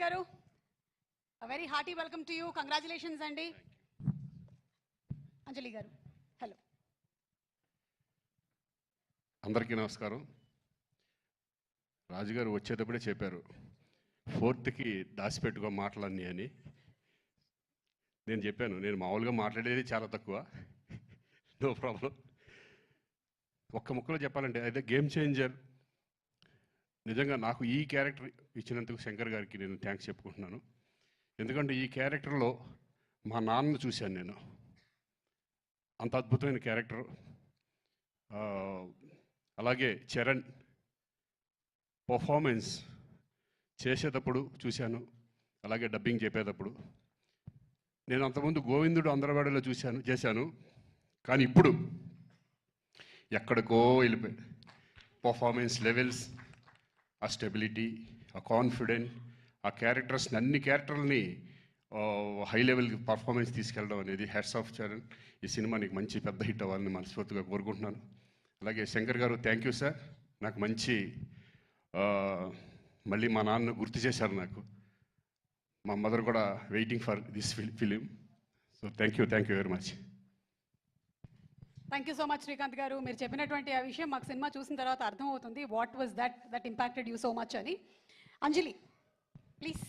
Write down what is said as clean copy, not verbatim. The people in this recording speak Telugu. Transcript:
గారు, a very hearty welcome to you. Congratulations అండి. అంజలి గారు, హలో. అందరికీ నమస్కారం. రాజుగారు వచ్చేటప్పుడే చెప్పారు 4th దాచిపెట్టుకో మాటలన్నీ అని. నేను చెప్పాను, నేను మామూలుగా మాట్లాడేది చాలా తక్కువ, నో ప్రాబ్లం. ఒక్క ముక్కలో చెప్పాలంటే అయితే గేమ్ చేంజర్. నిజంగా నాకు ఈ క్యారెక్టర్ ఇచ్చినందుకు శంకర్ గారికి నేను థ్యాంక్స్ చెప్పుకుంటున్నాను. ఎందుకంటే ఈ క్యారెక్టర్లో మా నాన్నను చూశాను నేను. అంత అద్భుతమైన క్యారెక్టర్. అలాగే చరణ్ పర్ఫార్మెన్స్ చేసేటప్పుడు చూశాను, అలాగే డబ్బింగ్ చెప్పేటప్పుడు. నేను అంతకుముందు గోవిందుడు అందరవాడిలో చేశాను, కానీ ఇప్పుడు ఎక్కడికో వెళ్ళిపోయాడు. పర్ఫార్మెన్స్ లెవెల్స్, ఆ స్టెబిలిటీ, ఆ కాన్ఫిడెంట్, ఆ క్యారెక్టర్స్ని అన్ని క్యారెక్టర్ని హై లెవెల్కి పర్ఫార్మెన్స్ తీసుకెళ్ళడం అనేది హ్యాట్స్ ఆఫ్ చరణ్. ఈ సినిమా నీకు మంచి పెద్ద హిట్ అవ్వాలని మనస్ఫూర్తిగా కోరుకుంటున్నాను. అలాగే శంకర్ గారు, థ్యాంక్ యూ సార్. నాకు మంచి మళ్ళీ మా నాన్న గుర్తు చేశారు నాకు. మా మదర్ కూడా waiting for this film. So thank you very much. Thank you so much Srikanth గారు. మీరు చెప్పినటువంటి ఆ విషయం మాకు సినిమా చూసిన తర్వాత అర్థమవుతుంది. What was that impacted you so much అని. అంజలి, ప్లీజ్.